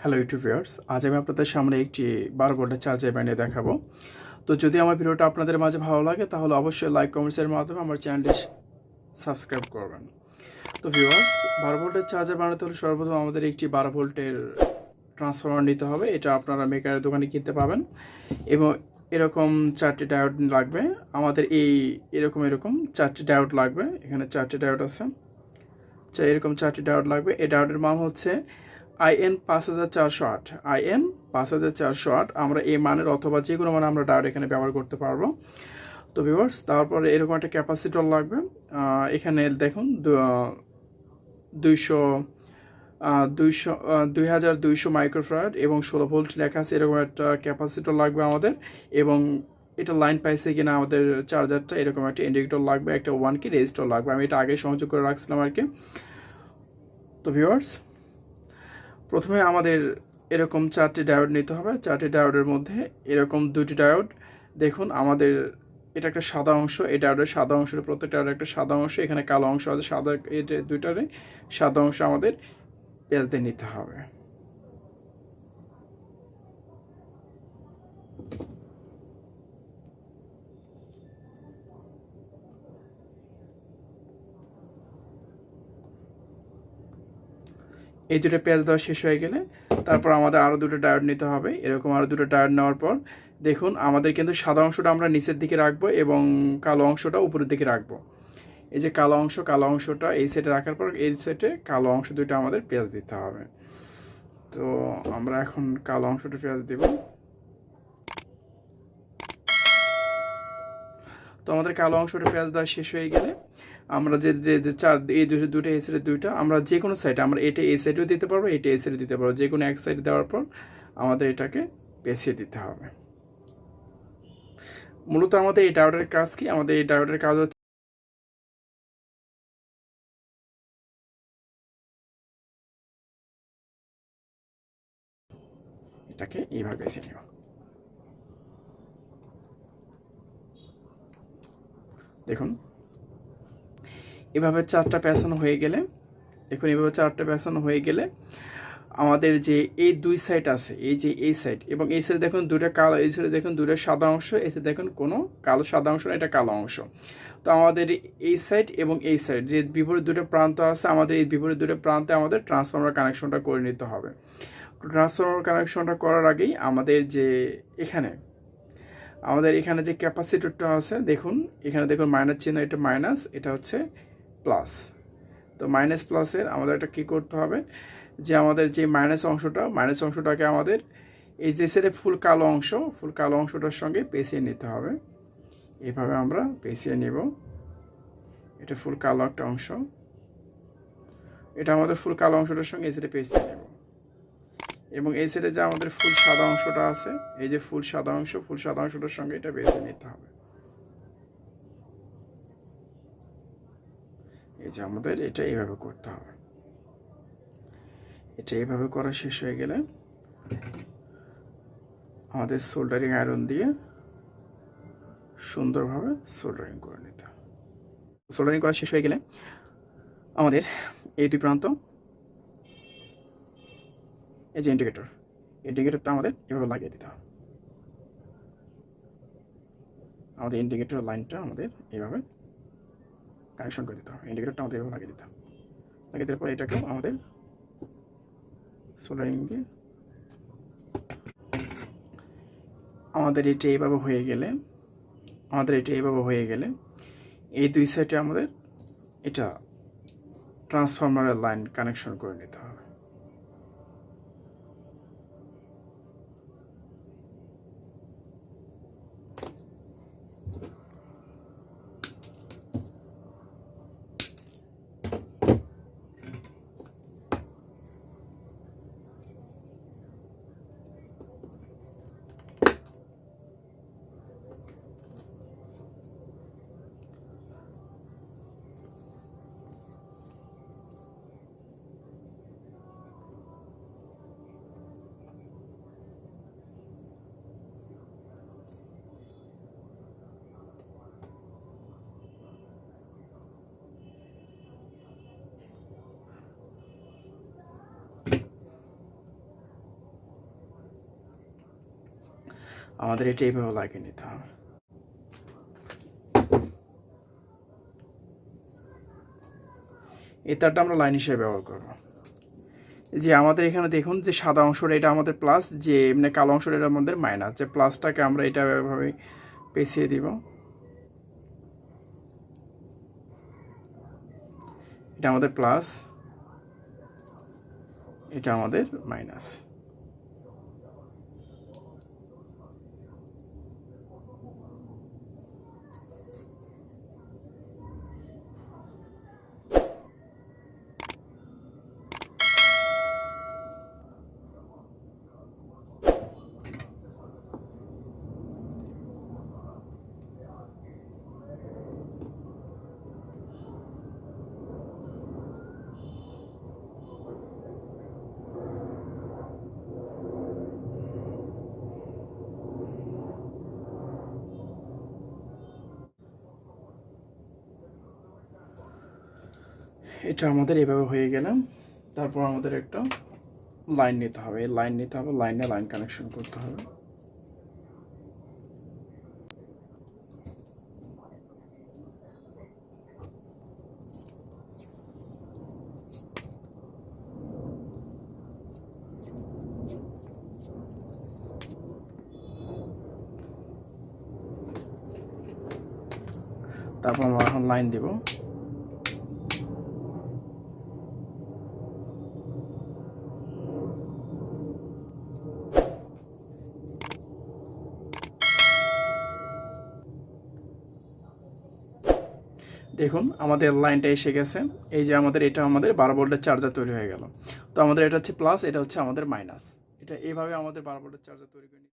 Hello YouTubers, আজ আমি আপনাদের সামনে একটি 12 ভোল্টের চার্জার বানিয়ে দেখাবো। তো যদি আমার ভিডিওটা আপনাদের মাঝে ভালো লাগে তাহলে অবশ্যই লাইক কমেন্টসের মাধ্যমে আমার চ্যানেলটি সাবস্ক্রাইব করবেন। তো ভিউয়ার্স, 12 ভোল্টের চার্জার বানাতে হলে সর্বপ্রথম আমাদের একটি 12 ভোল্টের ট্রান্সফরমার নিতে হবে। এটা আপনারা মেকারের দোকানে কিনতে পাবেন এবং এরকম 4টি ডায়োড লাগবে। আমাদের এরকম 4টি ডায়োড লাগবে। এখানে 4টি ডায়োড আছে। এরকম 4টি ডায়োড লাগবে। এই ডায়োডের মান হচ্ছে IN 5408। IN 5408 আমরা এই মানের অথবা যে কোনো মানে আমরা ডায়োড এখানে ব্যবহার করতে পারবো। তো ভিউয়ার্স, তারপরে এরকম একটা ক্যাপাসিটর লাগবে। এখানে দেখুন 2200 মাইক্রোফ্যারাড এবং 16 ভোল্ট লেখা আছে। এরকম একটা ক্যাপাসিটর লাগবে আমাদের। এবং এটা লাইন পাইছে কিনা আমাদের চার্জারটা, এরকম একটা ইন্ডিকেটর লাগবে, একটা 1K রেজিস্টর লাগবে। আমি এটা আগে সংযোগ করে রাখছিলাম আর কি। তো ভিউয়ার্স, প্রথমে আমাদের এরকম 4টি ডায়োড নিতে হবে। 4টি ডায়োডের মধ্যে এরকম 2টি ডায়োড দেখুন আমাদের, এটা একটা সাদা অংশ, এই ডায়োডের সাদা অংশের প্রত্যেকটা ডায়োডের একটা সাদা অংশ, এখানে কালো অংশ আছে। সাদা এটা দুইটারে সাদা অংশ আমাদের পেঁয়াজ দিয়ে নিতে হবে। এই দুটো পেঁয়াজ দেওয়া শেষ হয়ে গেলে তারপর আমাদের আরও দুটো ডায়োড নিতে হবে। এরকম আরও দুটো ডায়োড নেওয়ার পর দেখুন আমাদের কিন্তু সাদা অংশটা আমরা নিচের দিকে রাখবো এবং কালো অংশটা উপরের দিকে রাখবো। এই যে কালো অংশটা এই সেটে রাখার পর এই সেটে কালো অংশ দুটো আমাদের পেঁয়াজ দিতে হবে। তো আমরা এখন কালো অংশটা পেঁয়াজ দিব। তো আমাদের কালো অংশটা পেঁয়াজ দেওয়া শেষ হয়ে গেলে আমরা যে যে যে চার এই দুটো এই সাইডে দুইটা আমরা যে কোনো সাইডে আমরা এটা এই সাইডেও দিতে পারবো, এটা এই সাইডে দিতে পারবো। যে কোনো এক সাইডে দেওয়ার পর আমাদের এটাকে পেঁচিয়ে দিতে হবে। মূলত আমাদের এই ডায়োডের কাজ কি? আমাদের এই ডায়োডের কাজ হচ্ছে এটাকে এইভাবে বেছে নেব। দেখুন এভাবে 4টা পেঁচানো হয়ে গেলে, এভাবে 4টা পেঁচানো হয়ে গেলে আমাদের যে এই দুই সাইড আছে, এই যে এই সাইড এবং এই সাইডে দেখুন দুটো কালো, এই সাইডে দেখুন দুটো সাদা অংশ, এই সাইডে দেখুন কোনো কালো সাদা অংশ না, এটা কালো অংশ। তো আমাদের এই সাইড এবং এই সাইড যে বিপরীত দুটো প্রান্ত আছে, আমাদের এই বিপরীত দুটো প্রান্তে আমাদের ট্রান্সফর্মার কানেকশনটা করে নিতে হবে। ট্রান্সফর্মার কানেকশনটা করার আগেই আমাদের যে এখানে যে ক্যাপাসিটরটা আছে দেখুন, এখানে দেখুন মাইনাস চিহ্ন, এটা মাইনাস, এটা হচ্ছে প্লাস। তো মাইনাস প্লাসের আমাদের একটা কী করতে হবে, যে আমাদের যে মাইনাস অংশটাকে আমাদের এই যে সেটা ফুল কালো অংশটার সঙ্গে পেঁচিয়ে নিতে হবে। এইভাবে আমরা পেঁচিয়ে নেব। এটা ফুল কালো একটা অংশ, এটা আমাদের ফুল কালো অংশটার সঙ্গে এই সাইডে পেঁচিয়ে নেব। এবং এই সাইডে যে আমাদের ফুল সাদা অংশটা আছে, এই যে ফুল সাদা অংশটার সঙ্গে এটা পেঁচিয়ে নিতে হবে। এই যে আমাদের এটা এইভাবে করতে হবে। এটা এইভাবে করা শেষ হয়ে গেলে আমাদের সোল্ডারিং আয়রন দিয়ে সুন্দরভাবে সোল্ডারিং করে নিতে হবে। সোল্ডারিং করা শেষ হয়ে গেলে আমাদের এই দুই প্রান্ত, এই যে ইন্ডিকেটরটা আমাদের এভাবে লাগিয়ে দিতে হবে। আমাদের ইন্ডিকেটর লাইনটা আমাদের এইভাবে কানেকশন করে দিতে হবে। ইন্ডিকেটরটা আমাদের এভাবে লাগিয়ে দিতে হবে। লাগিয়ে দেওয়ার পর এটাকেও আমাদের সোল্ডারিং দিয়ে আমাদের এটা এইভাবে হয়ে গেলে এই দুই সাইডে আমাদের এটা ট্রান্সফরমারের লাইন কানেকশন করে নিতে হবে। আমাদের এটা এইভাবে লাগিয়ে নিতে হবে। এই তারটা আমরা লাইন হিসেবে ব্যবহার করব। যে আমাদের এখানে দেখুন যে সাদা অংশটা এটা আমাদের প্লাস, যে এমনি কালো অংশটা এটা আমাদের মাইনাস, যে প্লাসটাকে আমরা এটা এভাবে পেঁচিয়ে দিব। এটা আমাদের প্লাস, এটা আমাদের মাইনাস। এটা আমাদের এভাবে হয়ে গেলাম। তারপর আমাদের একটা লাইন নিতে হবে, এই লাইন নিতে হবে, লাইনে লাইন কানেকশন করতে হবে। তারপর আমরা এখন লাইন দিব। দেখুন আমাদের লাইনটা এসে গেছে। এই যে আমাদের এটা আমাদের 12 ভোল্টের চার্জার তৈরি হয়ে গেল। তো আমাদের এটা হচ্ছে প্লাস, এটা হচ্ছে আমাদের মাইনাস। এটা এইভাবে আমাদের 12 ভোল্টের চার্জার তৈরি করে